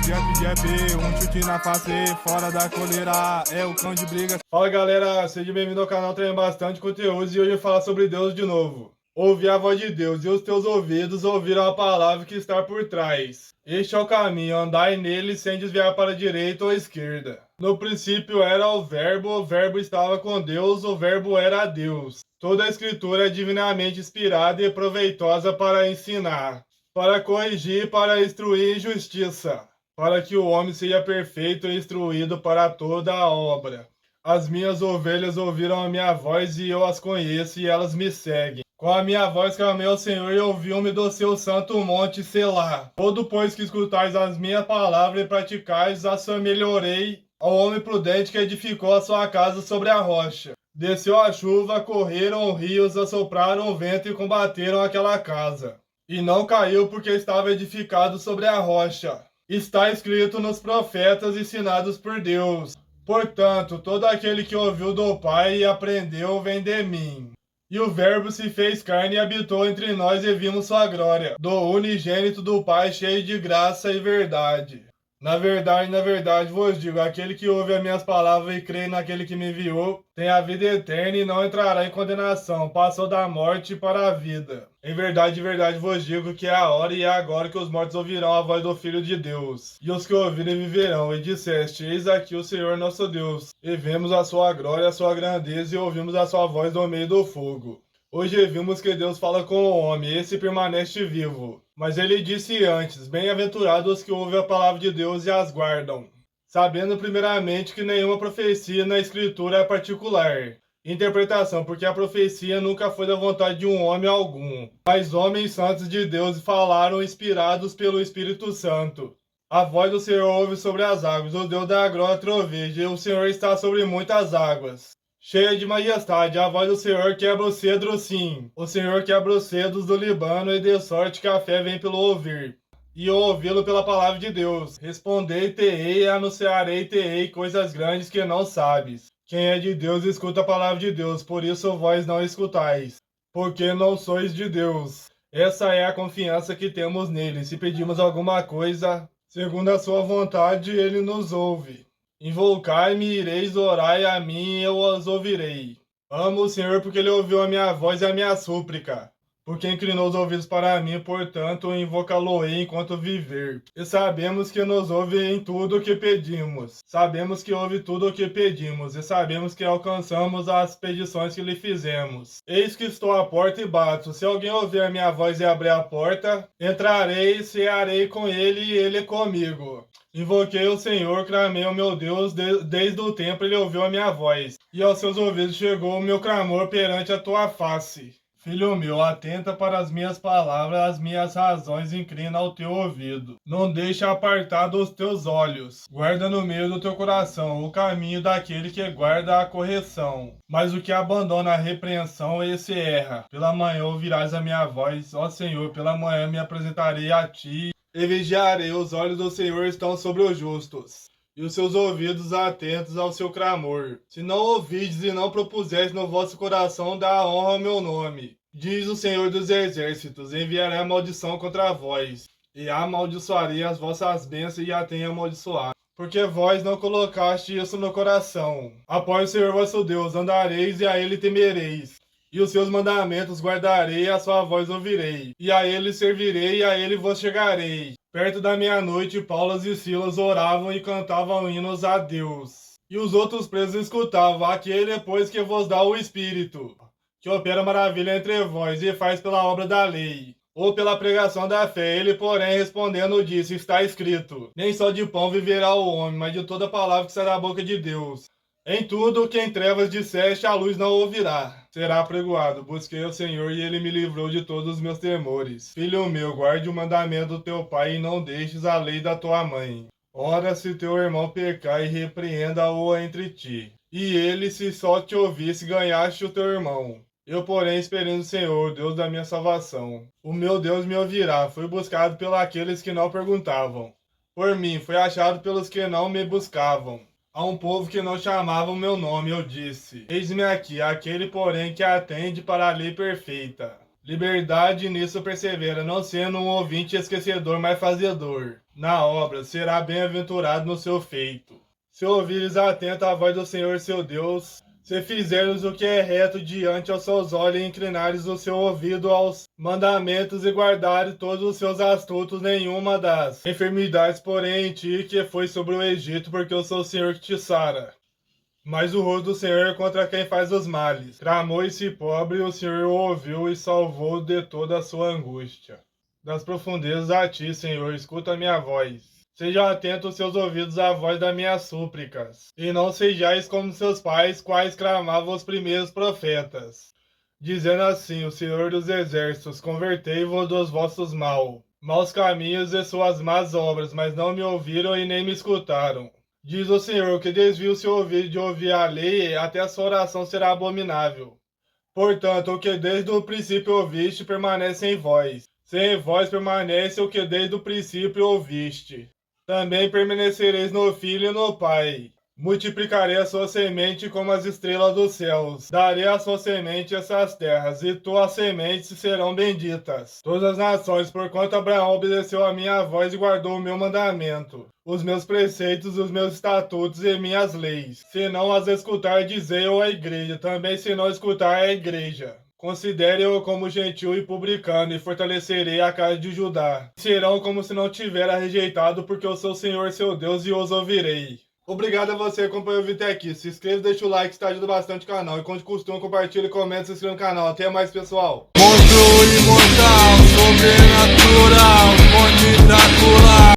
diante de EP, um chute na face, fora da coleira, é o cão de briga. Fala galera, seja bem-vindo ao canal, tem bastante conteúdo e hoje eu vou falar sobre Deus de novo. Ouvi a voz de Deus e os teus ouvidos ouviram a palavra que está por trás. Este é o caminho, andai nele sem desviar para a direita ou a esquerda. No princípio era o verbo estava com Deus, o verbo era Deus. Toda a escritura é divinamente inspirada e proveitosa para ensinar, para corrigir, para instruir em justiça, para que o homem seja perfeito e instruído para toda a obra. As minhas ovelhas ouviram a minha voz e eu as conheço e elas me seguem. Com a minha voz clamei ao Senhor e ouviu-me do seu santo monte Selá. Todo pois que escutais as minhas palavras e praticais, assemelhorei ao homem prudente que edificou a sua casa sobre a rocha. Desceu a chuva, correram rios, assopraram o vento e combateram aquela casa. E não caiu porque estava edificado sobre a rocha. Está escrito nos profetas ensinados por Deus. Portanto, todo aquele que ouviu do Pai e aprendeu vem de mim. E o Verbo se fez carne e habitou entre nós e vimos sua glória, do unigênito do Pai, cheio de graça e verdade. Na verdade vos digo, aquele que ouve as minhas palavras e crê naquele que me enviou, tem a vida eterna e não entrará em condenação, passou da morte para a vida. Em verdade vos digo que é a hora e é agora que os mortos ouvirão a voz do Filho de Deus. E os que ouvirem viverão, e disseste, eis aqui o Senhor nosso Deus, e vemos a sua glória, a sua grandeza, e ouvimos a sua voz no meio do fogo. Hoje vimos que Deus fala com o homem, e esse permanece vivo. Mas ele disse antes, bem-aventurados os que ouvem a palavra de Deus e as guardam, sabendo primeiramente que nenhuma profecia na Escritura é particular. Interpretação, porque a profecia nunca foi da vontade de um homem algum, mas homens santos de Deus falaram inspirados pelo Espírito Santo. A voz do Senhor ouve sobre as águas, o Deus da glória troveja, e o Senhor está sobre muitas águas. Cheia de majestade, a voz do Senhor quebra o cedro, sim. O Senhor quebra os cedros do Líbano, e de sorte que a fé vem pelo ouvir. E eu ouvi-lo pela palavra de Deus. Respondei-te-ei e anunciarei-te-ei coisas grandes que não sabes. Quem é de Deus escuta a palavra de Deus, por isso vós não escutais, porque não sois de Deus. Essa é a confiança que temos nele. Se pedimos alguma coisa, segundo a sua vontade, ele nos ouve. Invocai-me, ireis, orai a mim, e eu os ouvirei. Amo o Senhor porque ele ouviu a minha voz e a minha súplica. Porque inclinou os ouvidos para mim, portanto, invocá-lo-ei enquanto viver. E sabemos que nos ouve em tudo o que pedimos. Sabemos que ouve tudo o que pedimos, e sabemos que alcançamos as petições que lhe fizemos. Eis que estou à porta e bato. Se alguém ouvir a minha voz e abrir a porta, entrarei e cearei com ele e ele comigo. Invoquei o Senhor, clamei ao meu Deus, desde o tempo ele ouviu a minha voz, e aos seus ouvidos chegou o meu clamor perante a tua face. Filho meu, atenta para as minhas palavras, as minhas razões inclina ao teu ouvido. Não deixe apartado os teus olhos. Guarda no meio do teu coração o caminho daquele que guarda a correção. Mas o que abandona a repreensão, esse erra. Pela manhã ouvirás a minha voz, ó Senhor, pela manhã me apresentarei a ti. E vigiarei, os olhos do Senhor estão sobre os justos, e os seus ouvidos atentos ao seu clamor. Se não ouvides e não propuseres no vosso coração, dá honra ao meu nome. Diz o Senhor dos Exércitos, enviarei a maldição contra vós, e amaldiçoarei as vossas bênçãos e a tenho amaldiçoado. Porque vós não colocaste isso no coração. Após o Senhor vosso Deus, andareis e a ele temereis. E os seus mandamentos guardarei, e a sua voz ouvirei. E a ele servirei, e a ele vos chegarei. Perto da meia-noite, Paulo e Silas oravam e cantavam hinos a Deus. E os outros presos escutavam, aquele pois que vos dá o Espírito, que opera maravilha entre vós, e faz pela obra da lei, ou pela pregação da fé. Ele, porém, respondendo, disse, está escrito, nem só de pão viverá o homem, mas de toda palavra que sai da boca de Deus. Em tudo o que em trevas disseste, a luz não ouvirá. Será apregoado. Busquei o Senhor e ele me livrou de todos os meus temores. Filho meu, guarde o mandamento do teu pai e não deixes a lei da tua mãe. Ora, se teu irmão pecar, e repreenda-o entre ti. E ele, se só te ouvisse, ganhaste o teu irmão. Eu, porém, esperei no Senhor, Deus da minha salvação. O meu Deus me ouvirá. Fui buscado pelos aqueles que não perguntavam. Por mim, fui achado pelos que não me buscavam. A um povo que não chamava o meu nome, eu disse, eis-me aqui, aquele, porém, que atende para a lei perfeita. Liberdade nisso persevera, não sendo um ouvinte esquecedor, mas fazedor. Na obra, será bem-aventurado no seu feito. Se ouvires atento à voz do Senhor seu Deus, se fizeres o que é reto diante aos seus olhos e inclinares o seu ouvido aos mandamentos e guardares todos os seus astutos, nenhuma das enfermidades, porém, em ti que foi sobre o Egito, porque eu sou o Senhor que te sara. Mas o rosto do Senhor é contra quem faz os males. Clamou esse pobre, e o Senhor o ouviu e salvou de toda a sua angústia. Das profundezas a ti, Senhor, escuta a minha voz. Sejam atentos os seus ouvidos à voz das minhas súplicas. E não sejais como seus pais, quais clamavam os primeiros profetas. Dizendo assim, o Senhor dos exércitos, convertei-vos dos vossos maus caminhos e suas más obras, mas não me ouviram e nem me escutaram. Diz o Senhor, que desvia o seu ouvido de ouvir a lei, até a sua oração será abominável. Portanto, o que desde o princípio ouviste, permanece em vós. Se em vós permanece o que desde o princípio ouviste. Também permanecereis no Filho e no Pai. Multiplicarei a sua semente como as estrelas dos céus. Darei a sua semente essas terras, e tuas sementes serão benditas. Todas as nações, porquanto Abraão obedeceu a minha voz e guardou o meu mandamento, os meus preceitos, os meus estatutos e minhas leis. Se não as escutar, dizei-o à igreja. Também se não escutar a igreja, considere-o como gentil e publicano, e fortalecerei a casa de Judá. Serão como se não tivera rejeitado, porque eu sou o Senhor seu Deus e os ouvirei. Obrigado a você que acompanhou o vídeo até aqui. Se inscreva, deixa o like, isso ajuda bastante o canal. E quando costume, compartilhe, comenta, se inscreva no canal. Até mais, pessoal. Monstro imortal, sobrenatural, Conde Drácula.